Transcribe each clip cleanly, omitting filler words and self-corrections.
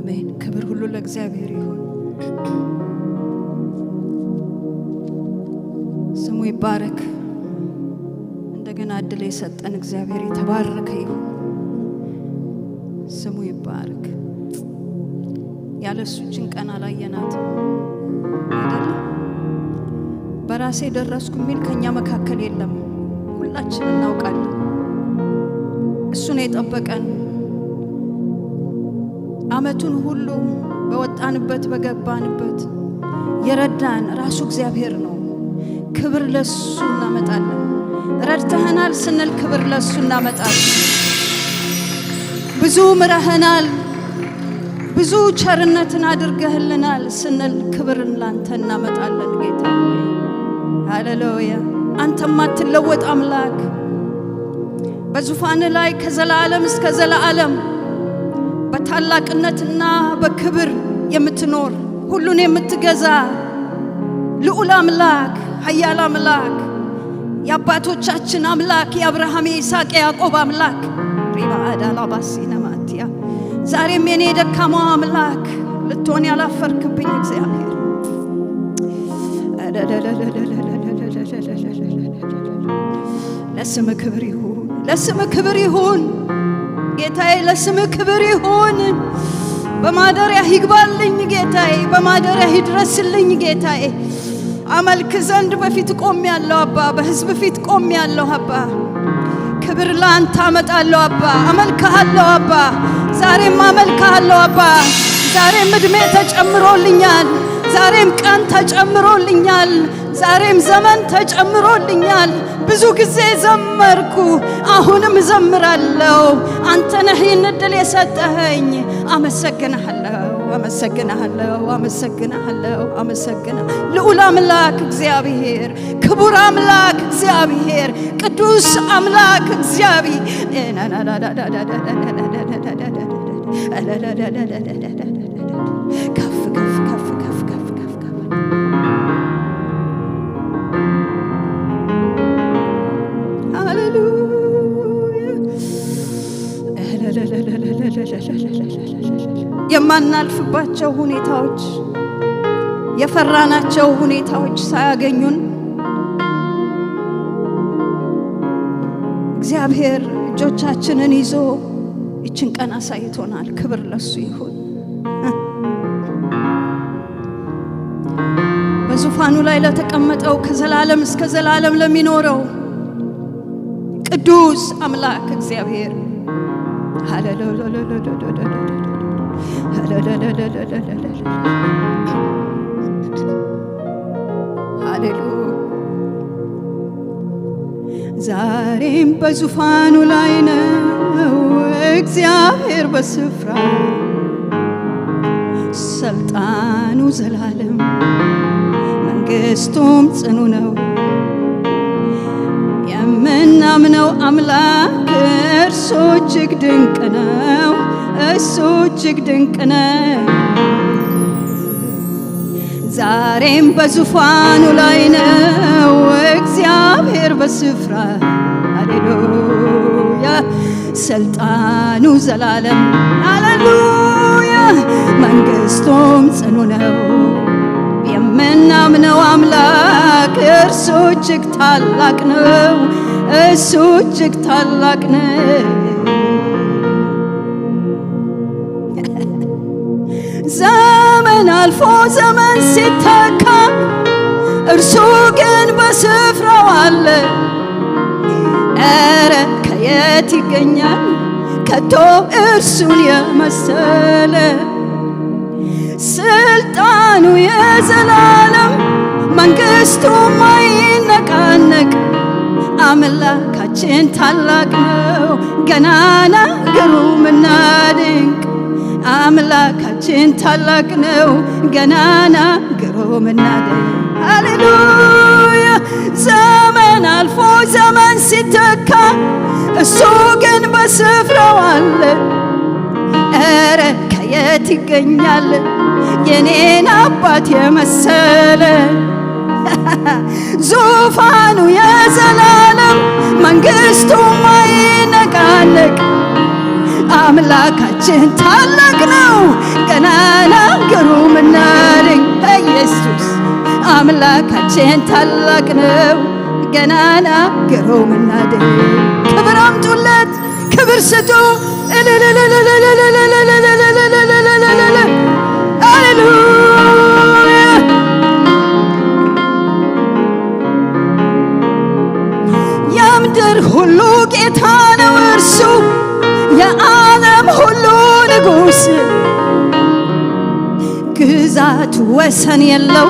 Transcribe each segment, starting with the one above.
አሜን። ክብር ሁሉ ለእግዚአብሔር ይሁን። ስሙ ይባረክ። እንደገና እድል የሰጠን እግዚአብሔር የተባረከ ይሁን። ስሙ ይባረክ። ያለሱ ጭንቀና ላየናት አይደለም። በራሴ ደረስኩ የሚል ከኛ መካከል የለም። ሁላችን እናውቃለን። እሱ ነው የጠበቀን። አመቱን ሁሉ በወጣንበት በገባንበት የረዳን ራሱ እግዚአብሔር ነው። ክብር ለሱ እናመጣለን። ረድተህናል ስንል ክብር ለሱ እናመጣለን። ብዙ ምረህናል፣ ብዙ ቸርነትን አድርገህልናል ስንል ክብርን ላንተ እናመጣለን። ጌታ ሃሌሉያ። አንተ ማትለወጥ አምላክ በዙፋን ላይ ከዘላለም እስከ ዘላለም በታላቅነትና በክብር የምትኖር ሁሉን የምትገዛ ልዑል አምላክ፣ ኃያል አምላክ፣ የአባቶቻችን አምላክ፣ የአብርሃም የይስሐቅ የያዕቆብ አምላክ ሪባአዳላባሲነማቲያ ዛሬም የኔ ደካማው አምላክ ልትሆን ያላፈርክብኝ እግዚአብሔር ለስም ክብር ይሁን፣ ለስም ክብር ይሁን ጌታዬ፣ ለስም ክብር ይሁን። በማደሪያ ይግባልኝ ጌታዬ፣ በማደሪያ ይድረስልኝ ጌታዬ። አመልክ ዘንድ በፊት ቆም ያለው አባ፣ በህዝብ ፊት ቆም ያለው አባ፣ ክብር ላንተ አመጣለሁ አባ፣ አመልክሃለሁ አባ፣ ዛሬም አመልክሃለሁ አባ። ዛሬም እድሜ ተጨምሮልኛል፣ ዛሬም ቀን ተጨምሮልኛል፣ ዛሬም ዘመን ተጨምሮልኛል። ብዙ ጊዜ ዘመርኩ፣ አሁንም ዘምራለሁ። አንተ ነህ ይህን እድል የሰጠኸኝ። አመሰግንሃለሁ፣ አመሰግንሃለሁ፣ አመሰግንሃለሁ፣ አመሰግንሃለሁ። ልዑል አምላክ እግዚአብሔር፣ ክቡር አምላክ እግዚአብሔር፣ ቅዱስ አምላክ እግዚአብሔር ከፍ ከፍ ከፍ ከፍ ከፍ ከፍ ከፍ የማናልፍባቸው ሁኔታዎች የፈራናቸው ሁኔታዎች ሳያገኙን እግዚአብሔር እጆቻችንን ይዞ ይችን ቀን አሳይቶናል። ክብር ለሱ ይሁን። በዙፋኑ ላይ ለተቀመጠው ከዘላለም እስከ ዘላለም ለሚኖረው ቅዱስ አምላክ እግዚአብሔር ዛሬም በዙፋኑ ላይ ነው እግዚአብሔር በስፍራ ስልጣኑ ዘላለም መንግስቱም ጽኑ ነው። የምናምነው አምላክ እርሱ እጅግ ድንቅ ነው፣ እሱ እጅግ ድንቅ ነው። ዛሬም በዙፋኑ ላይ ነው እግዚአብሔር በስፍራ ሃሌሉያ። ስልጣኑ ዘላለም ሃሌሉያ፣ መንግስቱም ጽኑ ነው። የምናምነው አምላክ እርሱ እጅግ ታላቅ ነው፣ እሱ እጅግ ታላቅ ነው። ዘመን አልፎ ዘመን ሲተካ እርሱ ግን በስፍራው አለ። ኧረ ከየት ይገኛል ከቶ እርሱን የመሰለ? ስልጣኑ የዘላለም መንግስቱ ማይነቃነቅ አምላካችን ታላቅ ነው፣ ገናና ግሩምና ድንቅ። አምላካችን ታላቅ ነው፣ ገናና ግሩምና ድንቅ። ሃሌሉያ። ዘመን አልፎ ዘመን ሲተካ እሱ ግን በስፍራው አለ። ኧረ ከየት ይገኛል የኔን አባት የመሰለ? ዙፋኑ የዘላለም መንግስቱ ማይነቃነቅ አምላካችን ታላቅ ነው ገናና ግሩምና ድንቅ ኢየሱስ አምላካችን ታላቅ ነው ገናና ግሩምና ድንቅ ክብር አምጡለት ክብር ስጡ ሃሌሉያ የምድር ሁሉ ጌታ ነው እርሱ የዓለም ሁሉ ንጉሥ ግዛቱ ወሰን የለው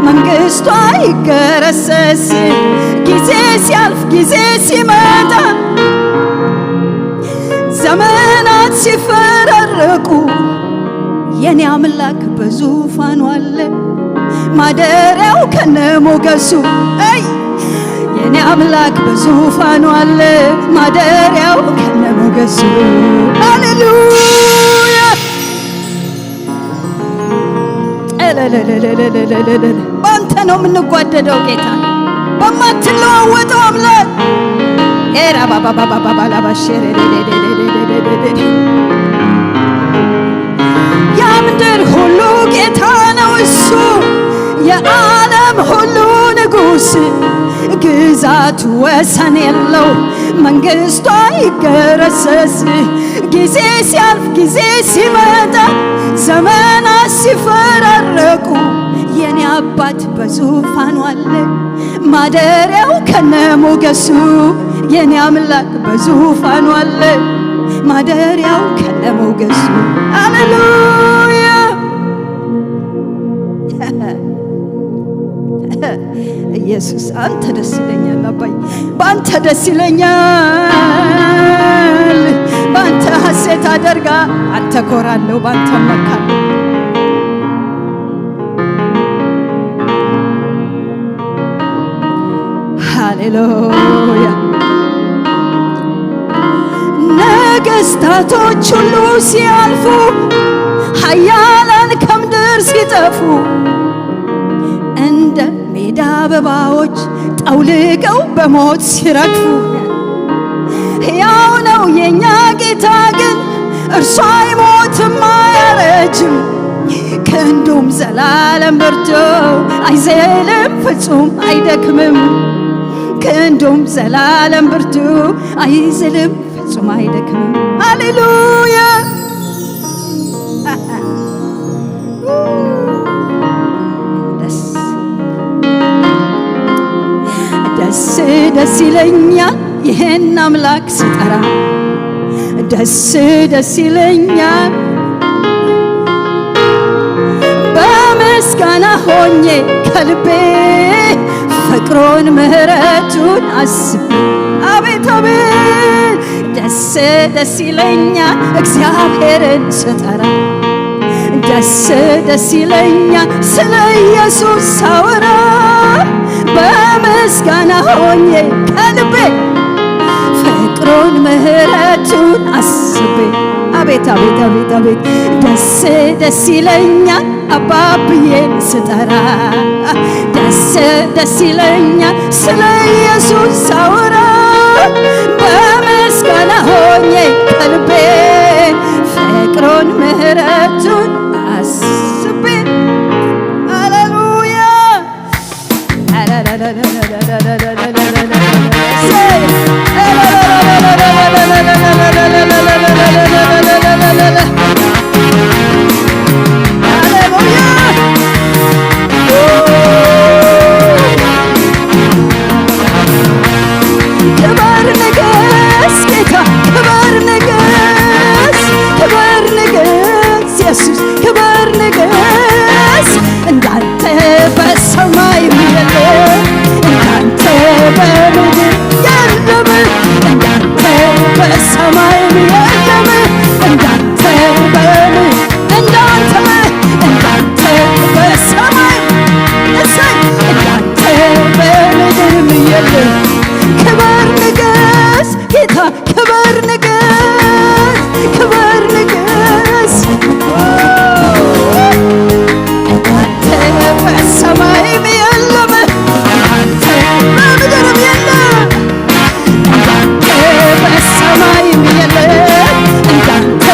መንግሥቱ አይገረሰስ ጊዜ ሲያልፍ ጊዜ ሲመጣ ዘመናት ሲፈራረቁ የኔ አምላክ በዙፋኑ አለ ማደሪያው ከነሞገሱ የኔ አምላክ በዙፋኑ አለ ማደሪያው ከነሞገሱ ሃሌሉያ ባንተ ነው የምንጓደደው ጌታ በማትለዋወጠው አምላክ ኤራ ባባባባባላባሽሬ የምድር ሁሉ ጌታ ነው እሱ የዓለም ሁሉ ንጉሥ ግዛቱ ወሰን የለው መንግሥቱ አይገረሰስ ጊዜ ሲያልፍ ጊዜ ሲመጣ ዘመናት ሲፈራረቁ የኔ አባት በዙፋኑ አለ ማደሪያው ከነሞገሱ የኔ አምላክ በዙፋኑ አለ ማደሪያው ከነሞገሱ ሃሌሉያ ኢየሱስ አንተ ደስ ይለኛል አባይ ባንተ ደስ ይለኛል ባንተ ሐሴት አደርጋ አንተ ኮራለሁ ባንተ መካለሁ ሃሌሉያ ነገሥታቶች ሁሉ ሲያልፉ ኃያላን ከምድር ሲጠፉ እንደ ሜዳ አበባዎች ጠውልገው በሞት ሲረግፉ ሕያው ነው የኛ ጌታ ግን እርሱ አይሞትም አያረጅም ክንዱም ዘላለም ብርቱ አይዝልም ፍጹም አይደክምም ክንዱም ዘላለም ብርቱ አይዝልም ፍጹም አይደክምም ሃሌሉያ ደስ ይለኛል ይህን አምላክ ስጠራ ደስ ይለኛል በምስጋና ሆኜ ከልቤ ፍቅሩን ምሕረቱን አስቤ አቤት አቤት ደስ ይለኛል እግዚአብሔርን ስጠራ ደስ ይለኛል ስለ ኢየሱስ ሳወራ በምስጋና ሆኜ ከልቤ ፍቅሩን ምሕረቱን አስቤ አቤት አቤት አቤት አቤት ደስ ይለኛል አባብዬ ስጠራ ደስ ይለኛል ስለ ኢየሱስ ሳወራ በምስጋና ሆኜ ከልቤ ፍቅሩን ምሕረቱን አስቤ ሃሌሉያ ክበር ንገስ ጌታ ክበር ንገስ ኢየሱስ ክበር ንገስ እንዳንተ በሰማይ የለም እንዳንተ በምድር የለም እንዳንተ በሰማይ የለም እንዳንተ በምድር እንዳንተ በሰማይ እሰይ እንዳንተ በምድር የለም ክበር ንገስ ጌታ ክበር ንገስ እንዳንተ በሰማይም የለም እንዳንተ በምድርም የለም እንዳንተ በሰማይም የለም እንዳንተ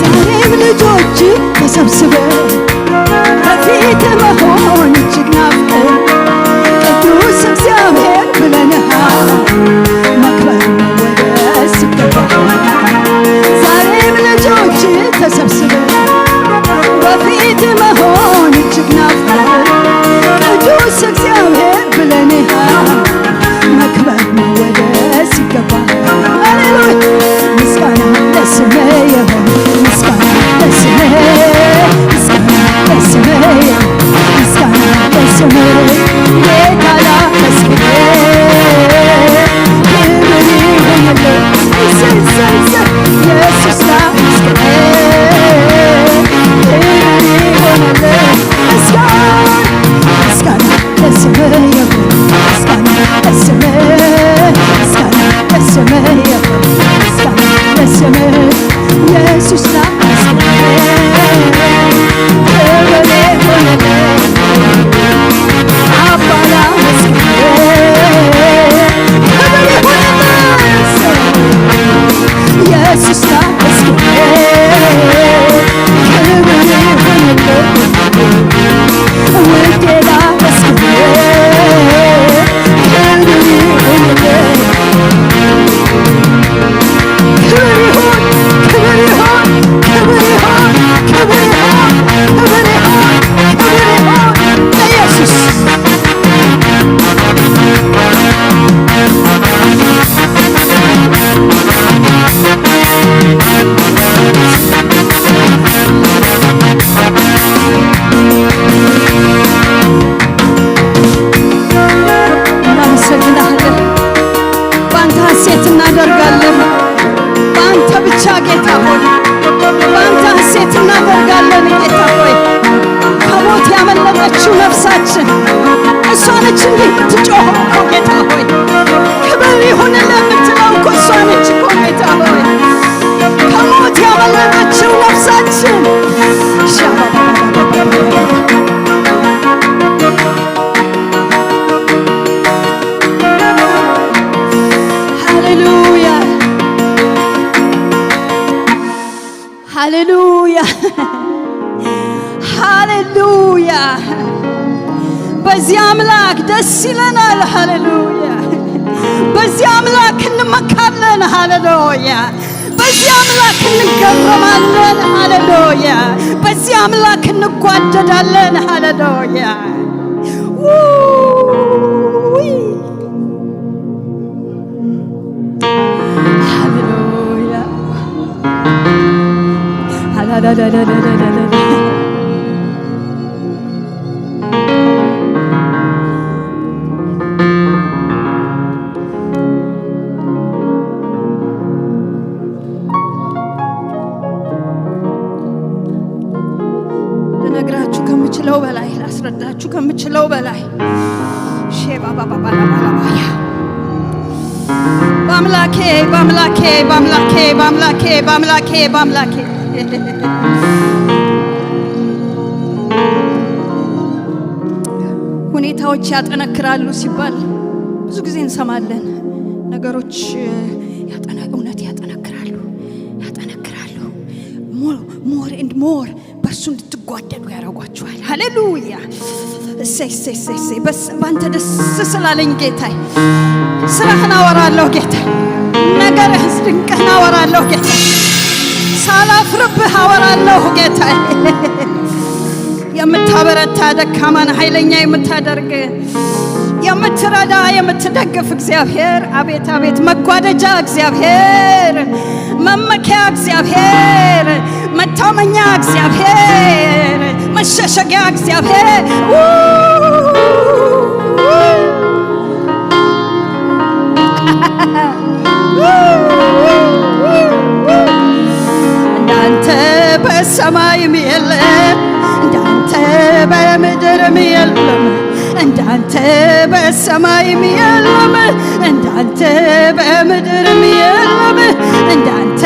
ዛሬም ልጆች ተሰብስበው በፊት መሆን እጅግ ናፍቀን ቅዱስ እግዚአብሔር ብለንሃል መክበር መወደስ ይገባሃል። ዛሬም ልጆች ተሰብስበው በፊት መሆን እጅግ ናፍቀን ቅዱስ እግዚአብሔር ብለንሃል መክበር መወደስ ይገባሃል። ሃሌሉያ ምስጋና ለስምህ ይሁን ምስጋና ለስምህ ምስጋና ለስምህ ምስጋና ለስምህ ጌታ ላመስግንህ ክብር ይሁንልህ ኢየሱስ ላመስግንህ ክብር ይሁንልህ ምስጋና ለስምህ ይሁን ምስጋና ለስምህ ምስጋና ለስምህ ይሁን ምስጋና ለስምህ ኢየሱስ ላመስግንህ ክብር ይሁንልህ አባ ላመስግንህ ክብር ይሁንልህ ኢየሱስ ላመስግንህ ክብር ይሁንልህ ውዴ ላመስግንህ ክብር ይሁንልህ ክብር ይሁን ክብር ይሁን ክብር ይሁን ክብር ይሁን ክብር ይሁን ክብር ይሁን ለኢየሱስ እናመሰግናለን። በአንተ ሐሴት እናደርጋለን። በአንተ ብቻ ጌታ ሆይ በአንተ ሐሴት እናደርጋለን። ጌታ ሆይ ከሞት ያመለጠችው ነፍሳችን እሷ ነች እንዲህ የምትጮኸው እኮ ጌታ ሆይ ክብር ይሁንልህ የምትለው እኮ እሷ ነች እኮ ጌታ ሆይ ከሞት ያመለጠችው ነፍሳችን ሃሌሉያ ሃሌሉያ ሃሌሉያ በዚህ አምላክ ደስ ይለናል። ሃሌሉያ በዚህ አምላክ እንመካለን። ሃሌሉያ በዚህ አምላክ እንገረማለን። ሃሌሉያ በዚህ አምላክ እንጓደዳለን። ሃሌሉያ ሃሌሉያ ልነግራችሁ ከምችለው በላይ ላስረዳችሁ ከምችለው በላይ ሼባባባባባባያ በአምላኬ በአምላኬ በአምላኬ በአምላኬ በአምላኬ በአምላኬ ሁኔታዎች ያጠነክራሉ ሲባል ብዙ ጊዜ እንሰማለን። ነገሮች እውነት ያጠነክራሉ ሞር ኤንድ ሞር በእሱ እንድትጓደዱ ያደርጓችኋል። ሃሌሉያ እሰይ በአንተ ደስ ስላለኝ ጌታዬ ስራህን አወራለሁ ጌታዬ ነገርህ ድንቅህን አወራለሁ ጌታዬ ሳላፍርብህ አወራለሁ ጌታዬ የምታበረታ ደካማን ኃይለኛ የምታደርግ የምትረዳ የምትደግፍ እግዚአብሔር አቤት አቤት መጓደጃ እግዚአብሔር መመኪያ እግዚአብሔር መታመኛ እግዚአብሔር መሸሸጊያ እግዚአብሔር እንዳንተ በሰማይም የለም እንዳንተ በምድርም የለም እንዳንተ በሰማይም የለም እንዳንተ በምድርም የለም እንዳንተ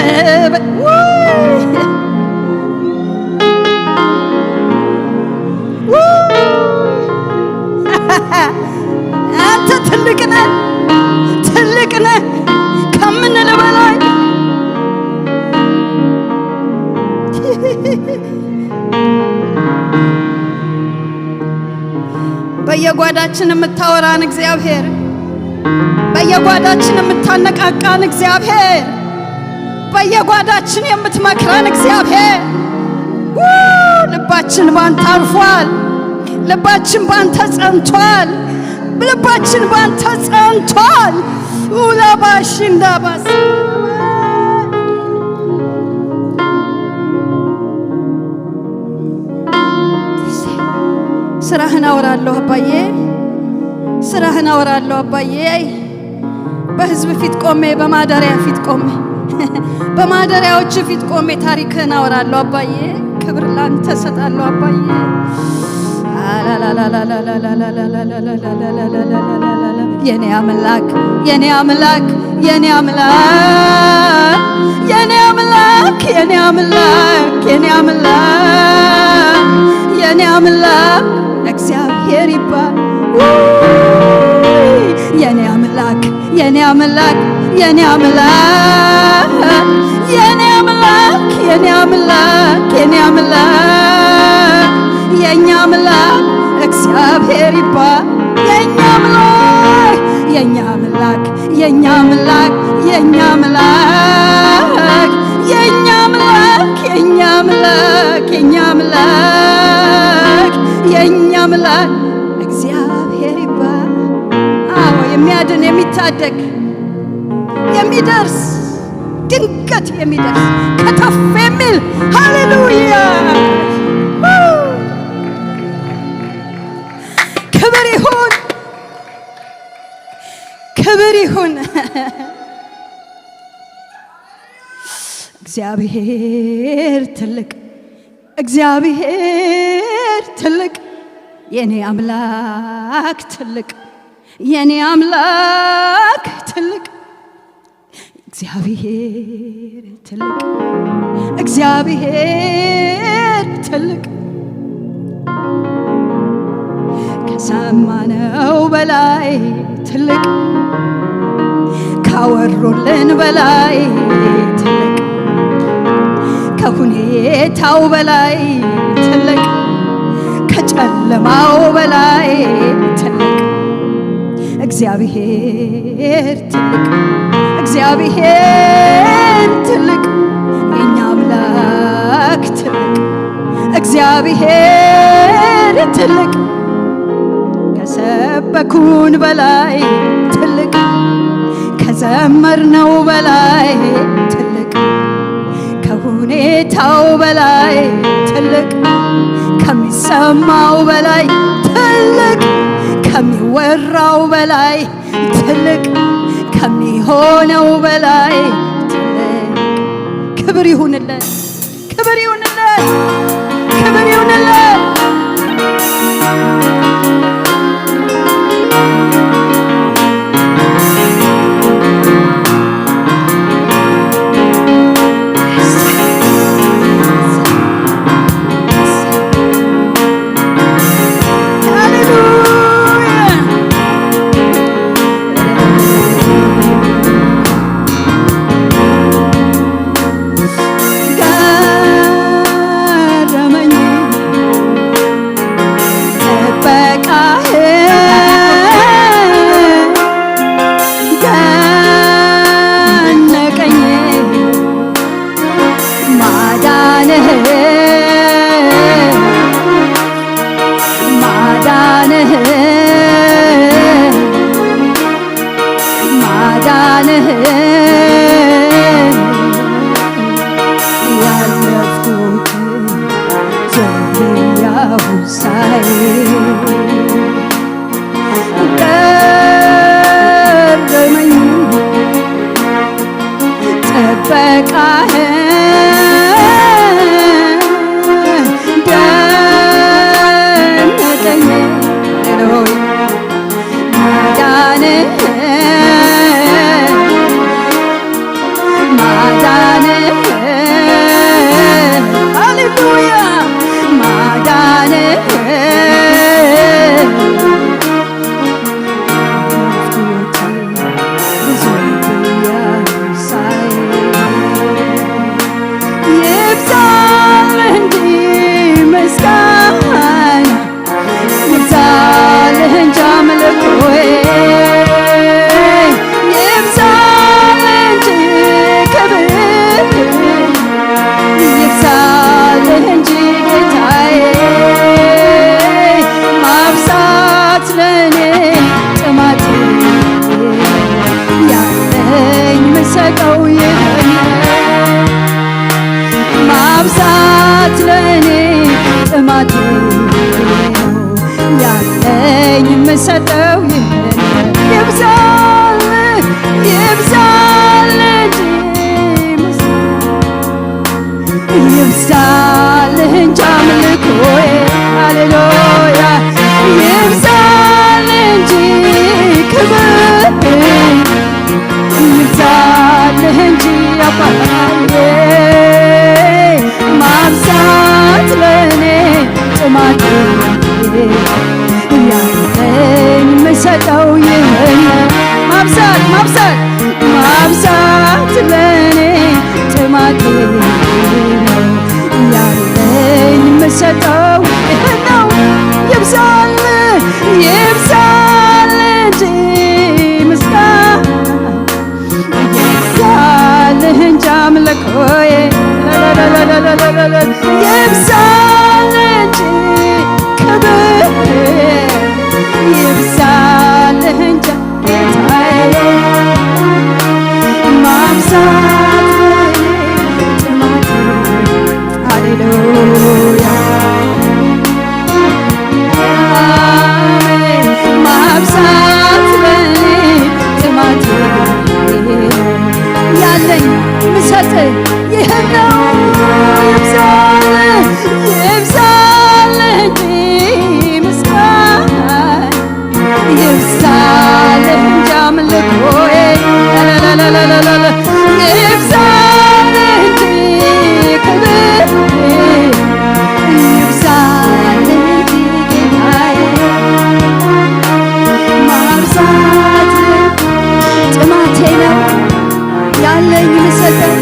በየጓዳችን የምታወራን እግዚአብሔር፣ በየጓዳችን የምታነቃቃን እግዚአብሔር፣ በየጓዳችን የምትመክረን እግዚአብሔር። ልባችን ባንተ አርፏል። ልባችን ባንተ ጸንቷል። ልባችን ባንተ ጸንቷል። ኡላባሽ እንዳባስ ስራህን አወራለሁ አባዬ፣ ስራህን አወራለሁ አባዬ። በህዝብ ፊት ቆሜ፣ በማደሪያ ፊት ቆሜ፣ በማደሪያዎች ፊት ቆሜ ታሪክህን አወራለሁ አባዬ። ክብር ላንተ ሰጣለሁ አባዬ። የኔ አምላክ የኔ አምላክ የኔ አምላክ የኔ አምላክ የኔ አምላክ የኔ አምላክ የኔ አምላክ እግዚአብሔር ይባል። የኔ አምላክ የኔ አምላክ የኔ አምላክ የኔ አምላክ የኔ አምላክ የኔ አምላክ የኛ አምላክ እግዚአብሔር ይባል። የኛ አምላክ የኛ አምላክ የኛ አምላክ የኛ አምላክ የኛ አምላክ የኛ አምላክ የኛ አምላክ የኛ አምላክ እግዚአብሔር ይባል። አዎ የሚያድን የሚታደግ የሚደርስ ድንገት የሚደርስ ከተፍ የሚል ሃሌሉያ ክብር ይሁን ክብር ይሁን። እግዚአብሔር ትልቅ እግዚአብሔር ትልቅ የኔ አምላክ ትልቅ የኔ አምላክ ትልቅ እግዚአብሔር ትልቅ እግዚአብሔር ትልቅ ከሰማነው በላይ ትልቅ ካወሩልን በላይ ትልቅ ከሁኔታው በላይ ትልቅ ከጨለማው በላይ ትልቅ እግዚአብሔር ትልቅ እግዚአብሔር ትልቅ የኛ አምላክ ትልቅ እግዚአብሔር ትልቅ ከሰበኩን በላይ ትልቅ ከዘመርነው በላይ ትልቅ ከሁኔታው በላይ ትልቅ ከሚሰማው በላይ ትልቅ ከሚወራው በላይ ትልቅ ከሚሆነው በላይ ትልቅ ክብር ይሁንለት ክብር ይሁንለት ክብር ይሁንለት። ጥማቴ ነው ያለኝ የምሰጠው ይብዛል ይብዛል እንጂ ይብዛል እንጂ አምልኮዬ ሃሌሉያ ይብዛል እንጂ ክብር ይብዛል እንጂ አባዬ ማብዛት ለእኔ ጥማቴ ያለኝ የምሰጠው ይህን ማብዛት ማብዛት ማብዛት ለእኔ ጥማቴ ነው ያለኝ የምሰጠው ይህን ነው ይብዛል ይብዛል እንጂ ምስጋና ይብዛል እንጂ አምልኮዬ ይብዛል እንጂ ክብር ይብዛል እንጂ ጌታዬ ማብዛት ጥማቴ ሃሌሉያ ማብዛት ለኔ ጥማቴ ያለኝ ምሰጥ ይህን ነው ይብዛል ይብዛል እንጂ ምስጋና ይብዛል እንጂ አምልኮዬ ይብዛል እንጂ ክብር ይብዛል እንጂ ጌታዬ ማብዛት ጥማቴ ነው ያለኝ ምሰጠው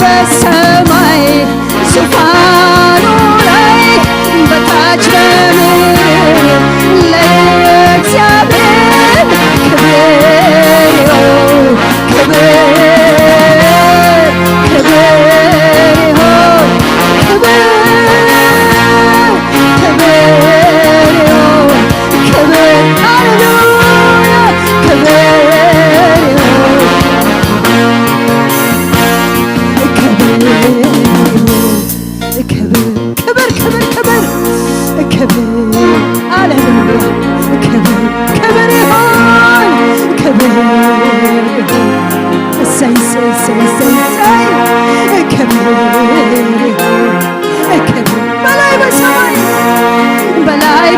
በሰማይ ዙፋኑ ላይ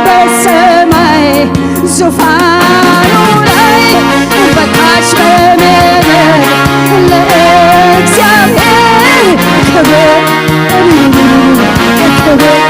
በሰማይ ዙፋኑ ላይ በታች በምድር ለእግዚአብሔር ክብር ክብር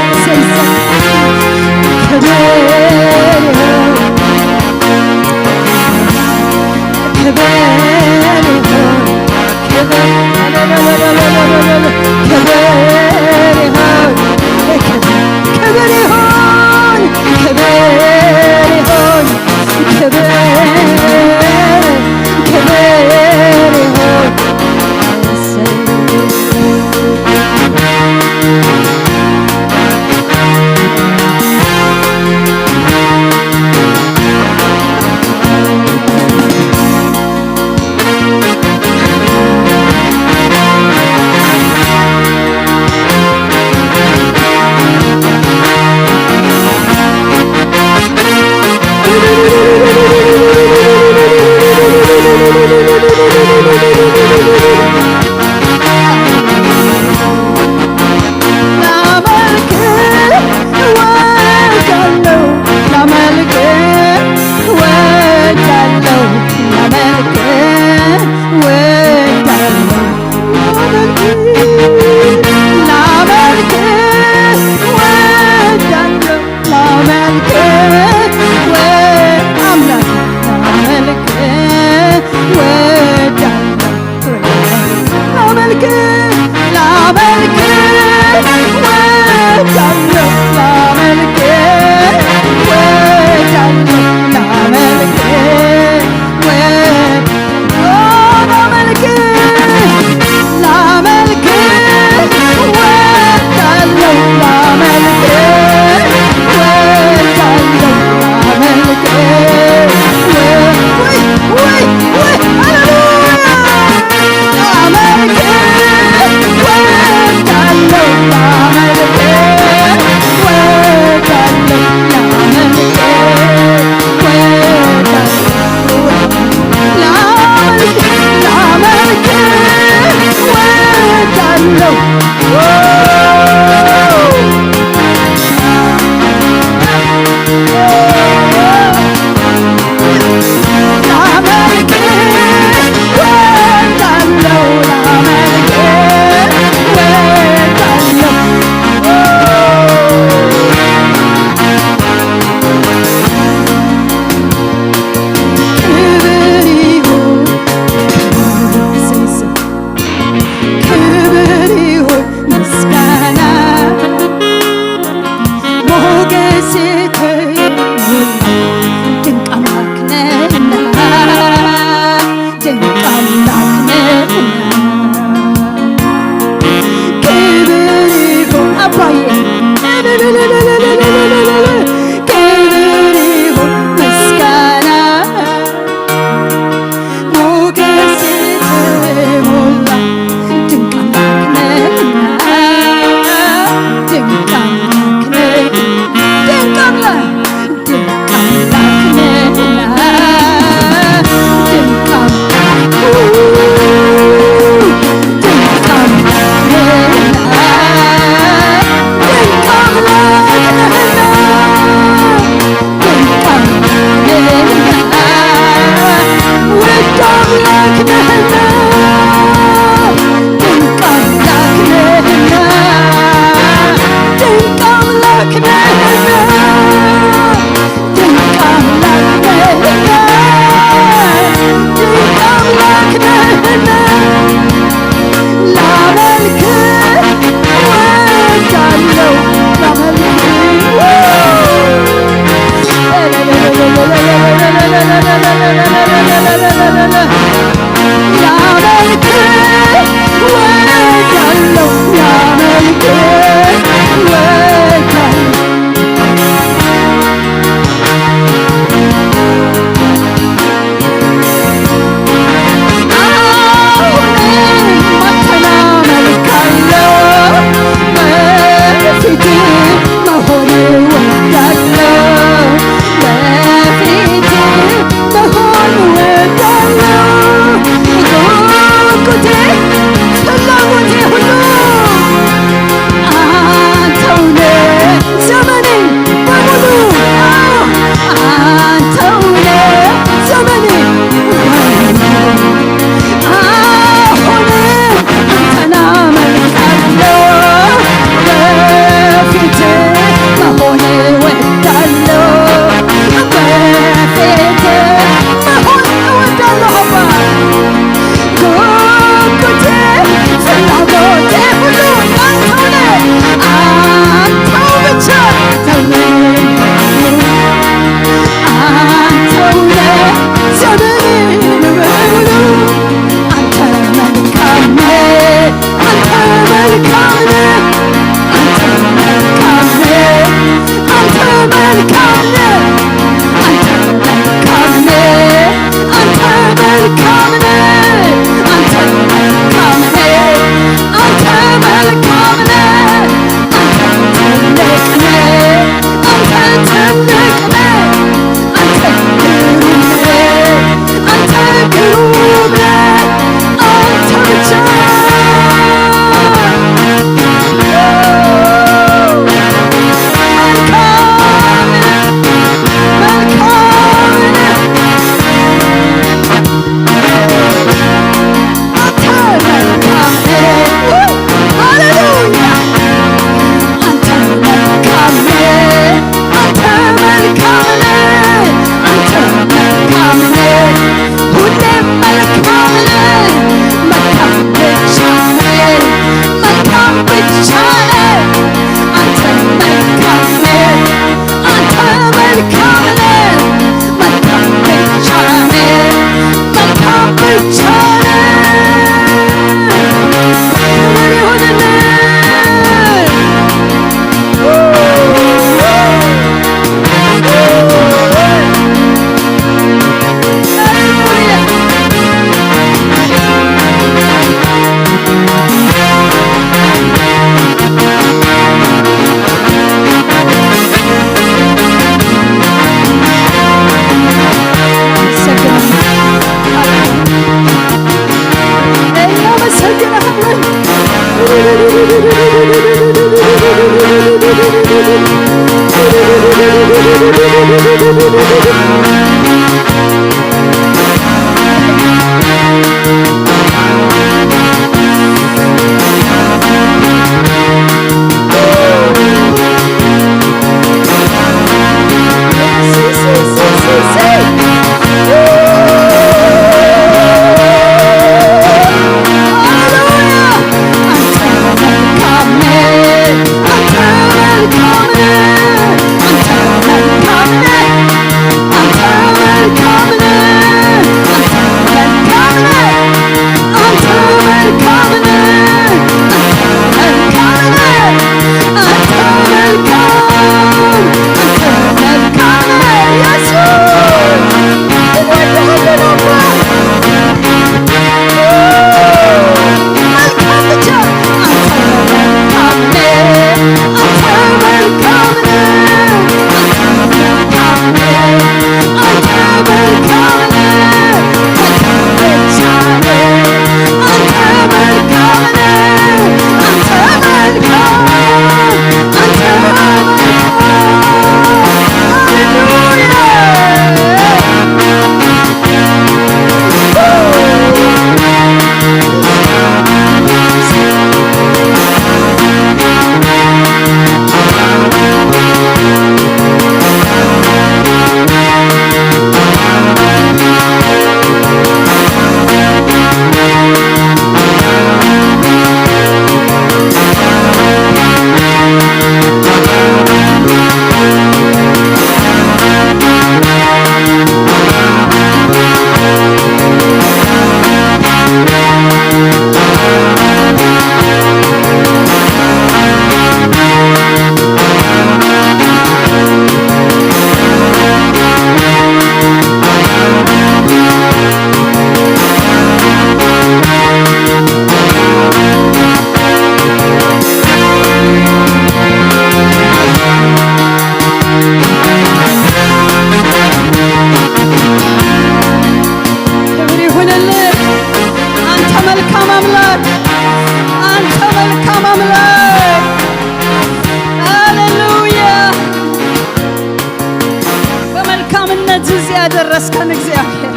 ያደረስከን እግዚአብሔር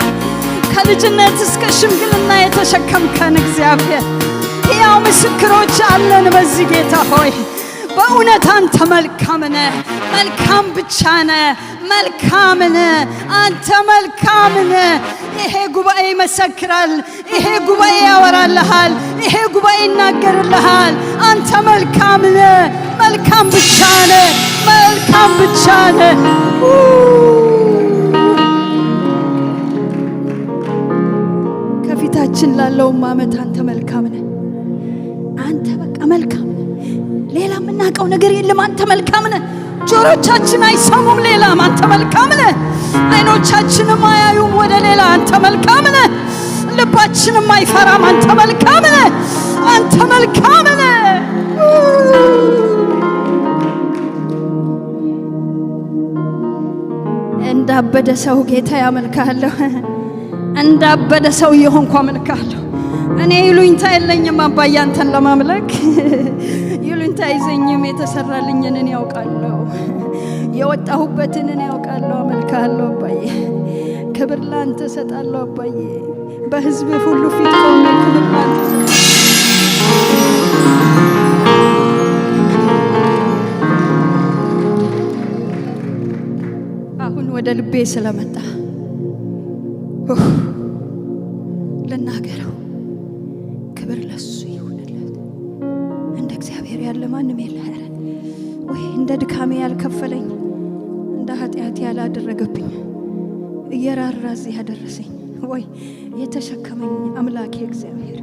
ከልጅነት እስከ ሽምግልና የተሸከምከን እግዚአብሔር ሕያው ምስክሮች አለን በዚህ ጌታ ሆይ በእውነት አንተ መልካም ነህ መልካም ብቻ ነህ መልካም ነህ አንተ መልካም ነህ ይሄ ጉባኤ ይመሰክራል ይሄ ጉባኤ ያወራልሃል ይሄ ጉባኤ ይናገርልሃል አንተ መልካም ነህ መልካም ብቻ ነህ መልካም ብቻ ነህ ከፊታችን ላለው ዓመት አንተ መልካም ነህ አንተ በቃ መልካም ነህ ሌላ ምናቀው ነገር የለም አንተ መልካም ነህ ጆሮቻችን አይሰሙም ሌላም አንተ መልካም ነህ አይኖቻችንም አያዩም ወደ ሌላ አንተ መልካም ነህ ልባችንም አይፈራም አንተ መልካም ነህ አንተ መልካም ነህ እንዳበደ ሰው ጌታ ያመልካለሁ እንዳበደ ሰው ይሆንኩ አመልካለሁ እኔ ይሉኝታ የለኝም አባዬ አንተን ለማምለክ ይሉኝታ ይዘኝም የተሰራልኝን እኔ ያውቃለሁ የወጣሁበትን እኔ ያውቃለሁ አመልካለሁ አባዬ ክብር ላንተ ሰጣለሁ አባዬ በህዝብ ሁሉ ፊት ቆሜ ክብር ላንተ አሁን ወደ ልቤ ስለመጣ ለናገረው ክብር ለሱ ይሁንለት እንደ እግዚአብሔር ያለ ማንም የለም ወይ እንደ ድካሜ ያልከፈለኝ እንደ ኃጢአት ያላደረገብኝ እየራራ እዚህ ያደረሰኝ ወይ የተሸከመኝ አምላኬ እግዚአብሔር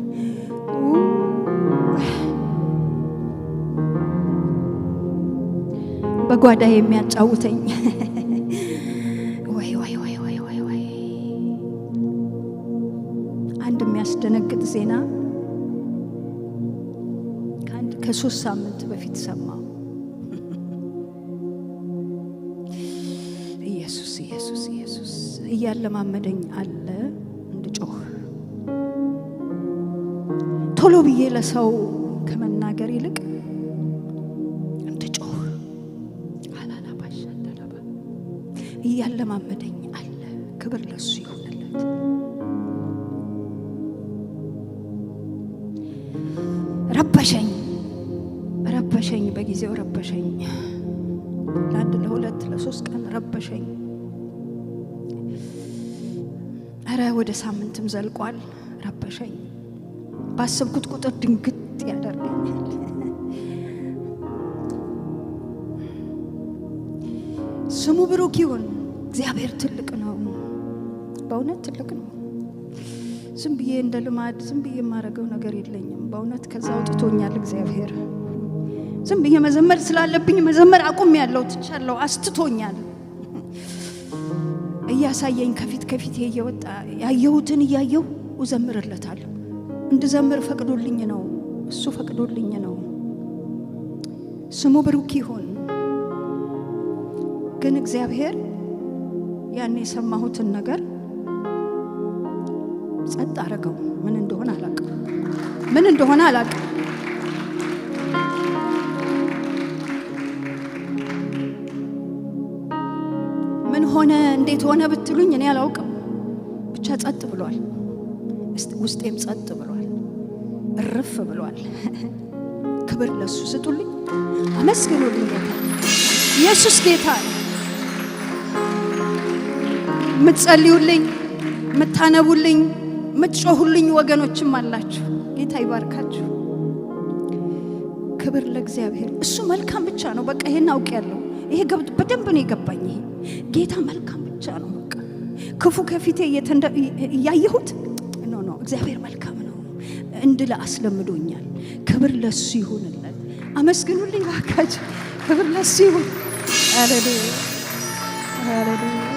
በጓዳ የሚያጫውተኝ የሚያስደነግጥ ዜና ከ3 ሳምንት በፊት ሰማሁ ኢየሱስ ኢየሱስ ኢየሱስ እያለማመደኝ አለ እንድጮህ ቶሎ ብዬ ለሰው ከመናገር ይልቅ እንድጮህ አላላ ባሻ እንደለባ ያለማመደኝ አለ። ክብር ለሱ ይሁንለት። ረበሸኝ በጊዜው ረበሸኝ። ለአንድ ለሁለት ለሶስት ቀን ረበሸኝ። አረ ወደ ሳምንትም ዘልቋል። ረበሸኝ። ባሰብኩት ቁጥር ድንግጥ ያደርገኛል። ስሙ ብሩክ ይሁን። እግዚአብሔር ትልቅ ነው፣ በእውነት ትልቅ ነው። ዝም ብዬ እንደ ልማድ ዝም ብዬ የማረገው ነገር የለኝም። በእውነት ከዛ አውጥቶኛል እግዚአብሔር። ዝም ብዬ መዘመር ስላለብኝ መዘመር አቁሜያለሁ፣ ትቻለሁ፣ አስትቶኛል። እያሳየኝ ከፊት እየወጣ ያየሁትን እያየሁ እዘምርለታለሁ። እንድዘምር ፈቅዶልኝ ነው፣ እሱ ፈቅዶልኝ ነው። ስሙ ብሩክ ይሁን። ግን እግዚአብሔር ያኔ የሰማሁትን ነገር ጸጥ አረገው። ምን እንደሆነ አላውቅም። ምን ሆነ እንዴት ሆነ ብትሉኝ እኔ አላውቅም። ብቻ ጸጥ ብሏል። ውስጤም ጸጥ ብሏል፣ እርፍ ብሏል። ክብር ለሱ ስጡልኝ፣ አመስግኑልኝ። ጌታ ኢየሱስ ጌታ ነው። ምትጸልዩልኝ፣ ምታነቡልኝ፣ ምትጮሁልኝ ወገኖችም አላችሁ። ጌታ ይባርካችሁ። ክብር ለእግዚአብሔር። እሱ መልካም ብቻ ነው። በቃ ይሄን አውቄያለሁ። ይሄ በደንብ ነው የገባኝ። ይሄ ጌታ መልካም ብቻ ነው። በቃ ክፉ ከፊቴ እያየሁት ኖ እግዚአብሔር መልካም ነው እንድል አስለምዶኛል። ክብር ለሱ ይሁንለት። አመስግኑልኝ ባካችሁ። ክብር ለሱ ይሁን። ሃሌሉያ ሃሌሉያ።